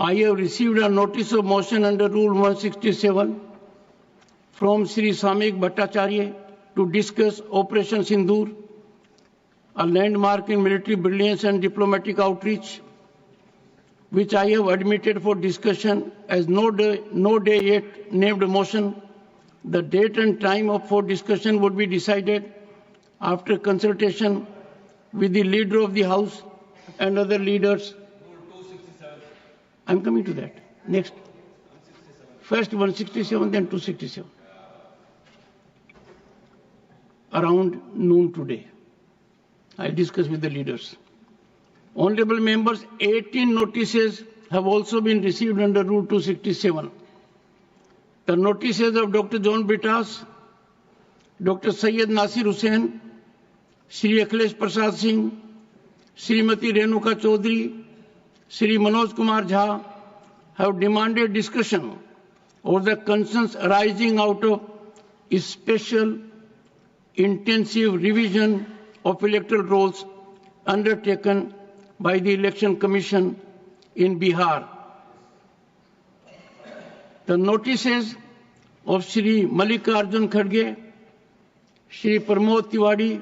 I have received a notice of motion under Rule 167 from Sri Samik Bhattacharya to discuss Operation Sindoor, a landmark in military brilliance and diplomatic outreach, which I have admitted for discussion as no day yet named a motion. The date and time for discussion would be decided after consultation with the leader of the House and other leaders. I'm coming to that. Next. First 167, then 267. Around noon today. I'll discuss with the leaders. Honorable members, 18 notices have also been received under Rule 267. The notices of Dr. John Britas, Dr. Syed Nasir Hussain, Shri Akhilesh Prasad Singh, Srimati Renuka Chaudhary, Shri Manoj Kumar Jha have demanded discussion over the concerns arising out of a special intensive revision of electoral rolls undertaken by the Election Commission in Bihar. The notices of Shri Mallikarjun Kharge, Shri Pramod Tiwari,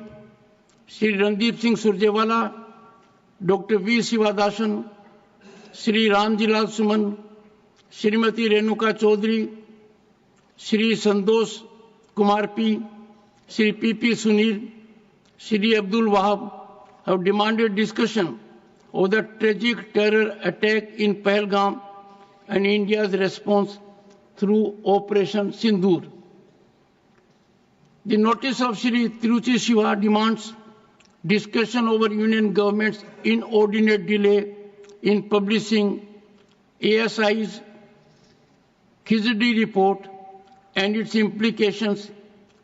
Shri Randeep Singh Surjewala, Dr. V. Sivadasan, Shri Ramjilal Suman, Srimati Renuka Chaudhary, Shri Sandosh Kumar P, Shri P.P. Sunil, Shri Abdul Wahab have demanded discussion over the tragic terror attack in Pahalgam and India's response through Operation Sindoor. The notice of Shri Tiruchi Shiva demands discussion over Union government's inordinate delay in publishing ASI's Khizdi report and its implications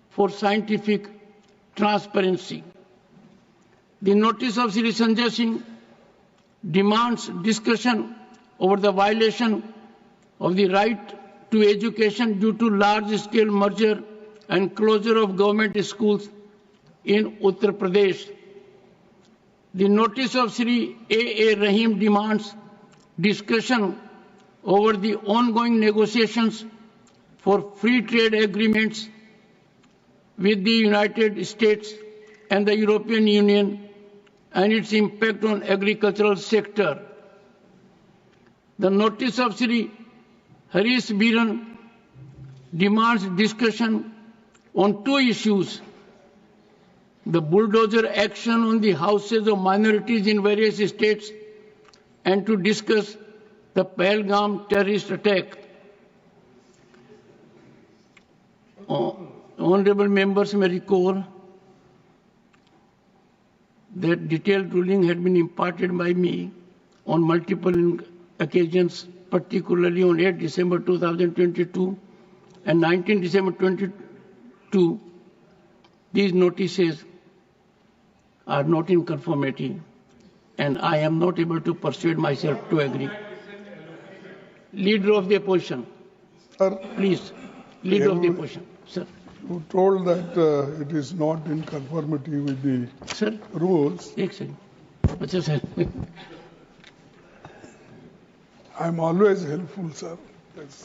for scientific transparency. The notice of Shri Sanjay Singh demands discussion over the violation of the right to education due to large-scale merger and closure of government schools in Uttar Pradesh. The notice of Shri A.A. Rahim demands discussion over the ongoing negotiations for free trade agreements with the United States and the European Union and its impact on agricultural sector. The notice of Shri Harish Biran demands discussion on two issues: the bulldozer action on the houses of minorities in various states, and to discuss the Pahalgam terrorist attack. Honorable members may recall that detailed ruling had been imparted by me on multiple occasions, particularly on 8 December 2022 and 19 December 2022. These notices are not in conformity, and I am not able to persuade myself to agree. Leader of the opposition, Sir, please. Leader of the opposition, sir. you told that it is not in conformity with the Sir, rules. एक second. अच्छा sir. I am always helpful, sir.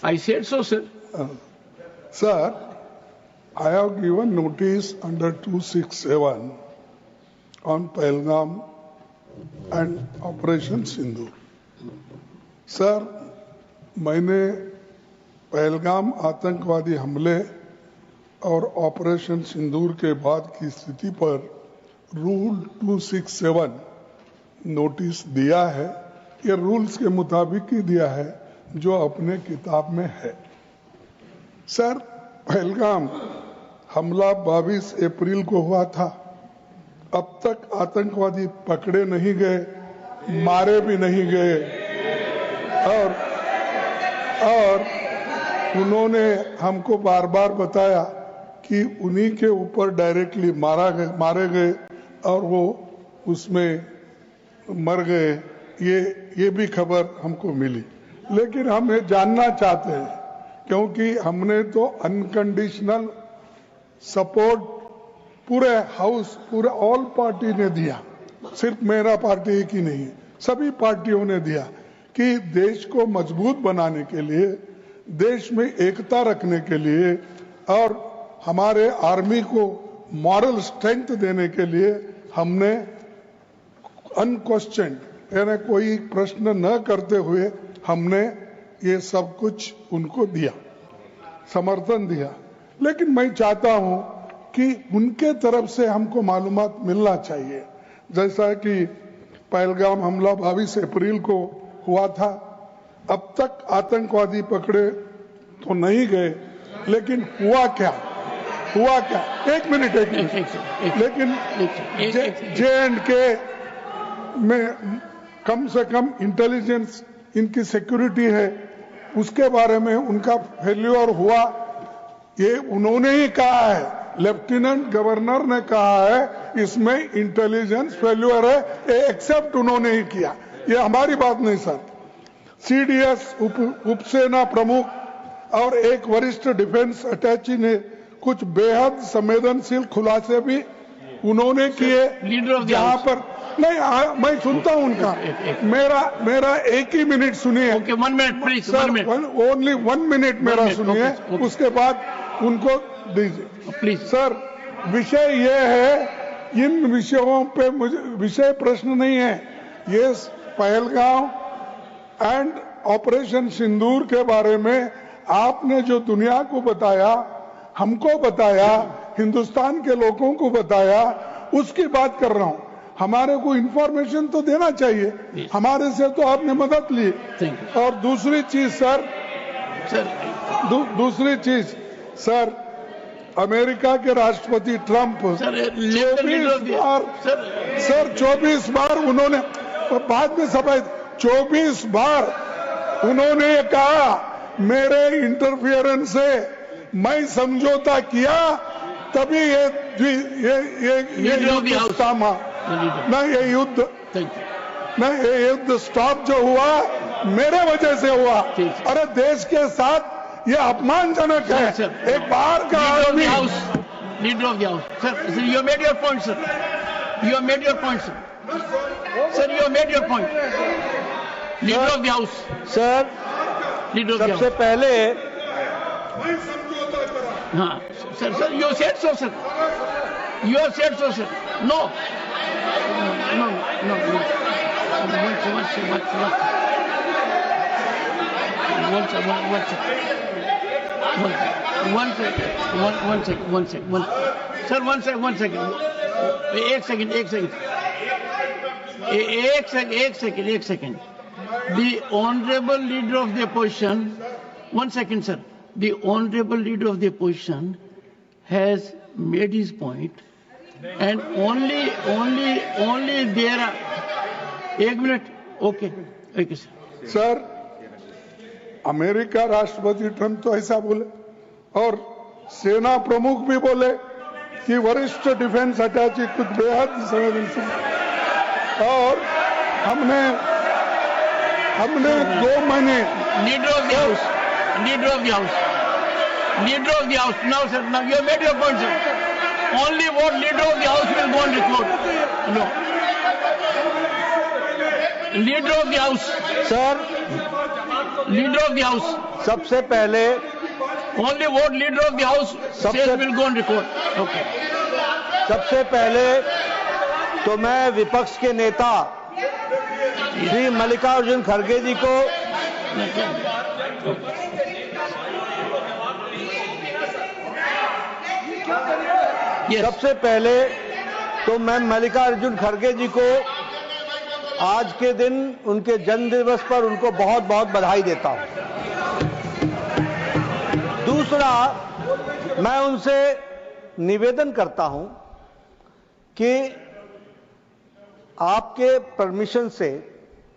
I said so, sir. Sir, I have given notice under 267 on Pahalgam and Operation Sindoor. Sir, मैंने पहलगाम आतंकवादी हमले और operation Sindoor के बाद की स्थिति पर रूल 267 नोटिस दिया है। ये रूल्स के मुताबिक ही दिया है जो अपने किताब में है। सर, पहलगाम हमला 22 अप्रैल को हुआ था। अब तक आतंकवादी पकड़े नहीं गए, मारे भी नहीं गए और उन्होंने हमको बार बार बताया कि उन्हीं के ऊपर डायरेक्टली मारे गए और वो उसमें मर गए। ये भी खबर हमको मिली, लेकिन हम ये जानना चाहते हैं क्योंकि हमने तो अनकंडीशनल सपोर्ट पूरे हाउस, पूरे ऑल पार्टी ने दिया, सिर्फ मेरा पार्टी एक ही नहीं, सभी पार्टियों ने दिया कि देश को मजबूत बनाने के लिए, देश में एकता रखने के लिए और हमारे आर्मी को मॉरल स्ट्रेंथ देने के लिए हमने अनक्वेश्चन यानी कोई प्रश्न न करते हुए हमने ये सब कुछ उनको दिया, समर्थन दिया। लेकिन मैं चाहता हूं कि उनके तरफ से हमको मालूमात मिलना चाहिए। जैसा कि पहलगाम हमला 22 अप्रैल को हुआ था, अब तक आतंकवादी पकड़े तो नहीं गए, लेकिन हुआ क्या? एक मिनट लेकिन J&K में कम से कम इंटेलिजेंस इनकी सिक्योरिटी है, उसके बारे में उनका फेल्योर हुआ, ये उन्होंने ही कहा है। लेफ्टिनेंट गवर्नर ने कहा है इसमें इंटेलिजेंस फेल्योर है, ये एक्सेप्ट उन्होंने ही किया, ये हमारी बात नहीं सर। CDS उपसेना प्रमुख और एक वरिष्ठ डिफेंस अटैची ने कुछ बेहद संवेदनशील खुलासे भी उन्होंने किए, जहां पर नहीं मैं सुनता हूं उनका, मेरा एक ही मिनट सुनिए। Okay, 1 minute please sir, only 1 minute मेरा सुनिए, उसके बाद उनको दीजिए प्लीज। सर, विषय ये है, इन विषयों पे मुझे विषय प्रश्न नहीं है, ये पहलगाम एंड ऑपरेशन सिंदूर के बारे में आपने जो दुनिया को बताया, हमको बताया, हिंदुस्तान के लोगों को बताया, उसकी बात कर रहा हूं। हमारे को इंफॉर्मेशन तो देना चाहिए, हमारे से तो आपने मदद ली। और दूसरी चीज सर, दूसरी चीज सर, अमेरिका के राष्ट्रपति ट्रंप 24 बार उन्होंने बाद में सफाई 24 बार उन्होंने कहा मेरे इंटरफियरेंस से मैं समझौता किया, तभी ये युद्ध थामा ना, ये युद्ध स्टॉप जो हुआ मेरे वजह से हुआ। अरे देश के साथ ये अपमानजनक है। एक बार का आदमी leader of the house sir, you made your point sir, you made your point sir, you made your point. Leader of the house sir, सबसे पहले हाँ sir, you said so sir, you said so sir, no एक second. The honorable leader of the opposition, 1 second sir, the honorable leader of the opposition has made his point, and only there are, 1 minute, okay sir. Sir, America राष्ट्रपति Trump तो ऐसा बोले और सेना प्रमुख भी बोले कि वरिष्ठ डिफेंस अटैची कुछ बेहद संवेदनशील, और हमने 2 महीने leader of the house now sir, now you have made your point sir, only what leader of the house will go on record, no, leader of the house sir, leader of the house, सबसे पहले only what leader of the house says will go on record, okay. सबसे पहले तो मैं विपक्ष के नेता श्री मल्लिकार्जुन खड़गे जी को सबसे पहले तो मैं मल्लिकार्जुन खड़गे जी को आज के दिन उनके जन्म दिवस पर उनको बहुत बहुत बधाई देता हूं। दूसरा, मैं उनसे निवेदन करता हूं कि आपके परमिशन से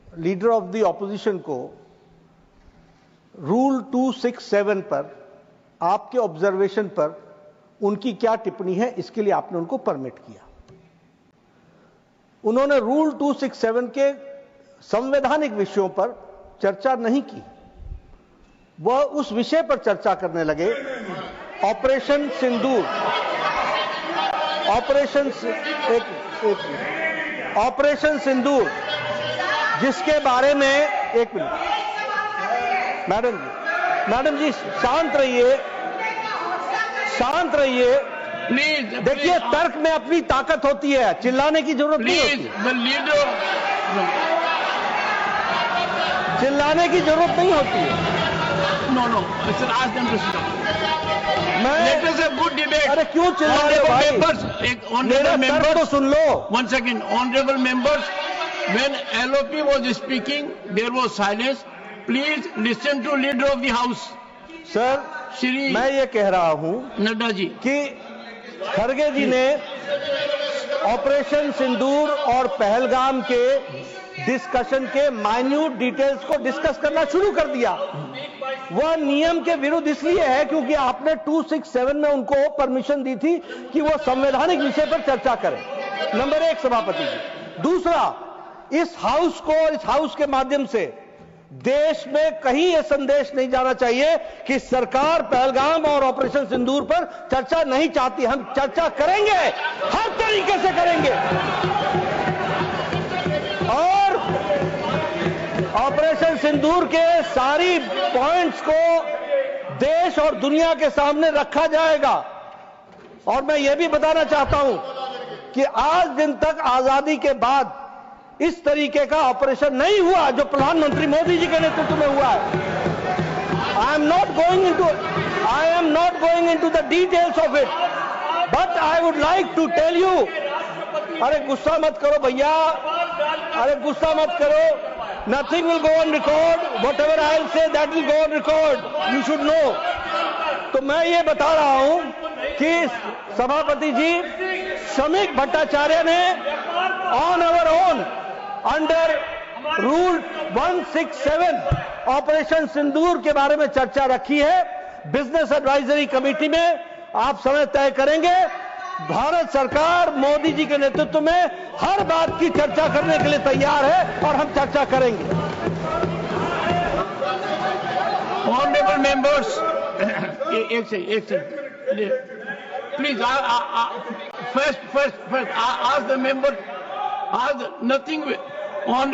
लीडर ऑफ द ऑपोजिशन को रूल 267 पर आपके ऑब्जर्वेशन पर उनकी क्या टिप्पणी है, इसके लिए आपने उनको परमिट किया। उन्होंने रूल 267 के संवैधानिक विषयों पर चर्चा नहीं की, वह उस विषय पर चर्चा करने लगे, ऑपरेशन सिंदूर, ऑपरेशन सिंदूर जिसके बारे में एक मिनट मैडम जी शांत रहिए, शांत रहिए। प्लीज देखिए तर्क में अपनी ताकत होती है, चिल्लाने की जरूरत नहीं प्लीज होती, द लीडर चिल्लाने की जरूरत नहीं होती है। No sir ask them to sit down. मैं let us have good debate. अरे क्यों चिल्ला रहे हो भाई? एक मेरा ऑनरेबल तर्क तो members soon low. One second, honorable members, when LOP was speaking, there was silence. Please listen to leader of the house, sir Shri मैं ये कह रहा हूं Nadda ji. कि खड़गे जी ने ऑपरेशन सिंदूर और पहलगाम के डिस्कशन के माइन्यूट डिटेल्स को डिस्कस करना शुरू कर दिया। वह नियम के विरुद्ध इसलिए है क्योंकि आपने 267 में उनको परमिशन दी थी कि वो संवैधानिक विषय पर चर्चा करें। नंबर एक सभापति जी। दूसरा, इस हाउस को और इस हाउस के माध्यम से देश में कहीं यह संदेश नहीं जाना चाहिए कि सरकार पहलगाम और ऑपरेशन सिंदूर पर चर्चा नहीं चाहती। हम चर्चा करेंगे, हर तरीके से करेंगे, और ऑपरेशन सिंदूर के सारी पॉइंट्स को देश और दुनिया के सामने रखा जाएगा। और मैं यह भी बताना चाहता हूं कि आज दिन तक आजादी के बाद इस तरीके का ऑपरेशन नहीं हुआ जो प्रधानमंत्री मोदी जी के नेतृत्व में हुआ है। I am not going into the details of it, but I would like to tell you. अरे गुस्सा मत करो भैया, अरे गुस्सा मत करो। Nothing will go on record, whatever I will say that will go on record, you should know. तो मैं ये बता रहा हूं कि सभापति जी श्रमिक भट्टाचार्य ने on our own under rule 167 operation Sindoor के बारे में चर्चा रखी है। बिजनेस एडवाइजरी कमेटी में आप समय तय करेंगे। भारत सरकार मोदी जी के नेतृत्व में हर बात की चर्चा करने के लिए तैयार है और हम चर्चा करेंगे। Honorable members, एक second, please, first, ask the member, ask nothing on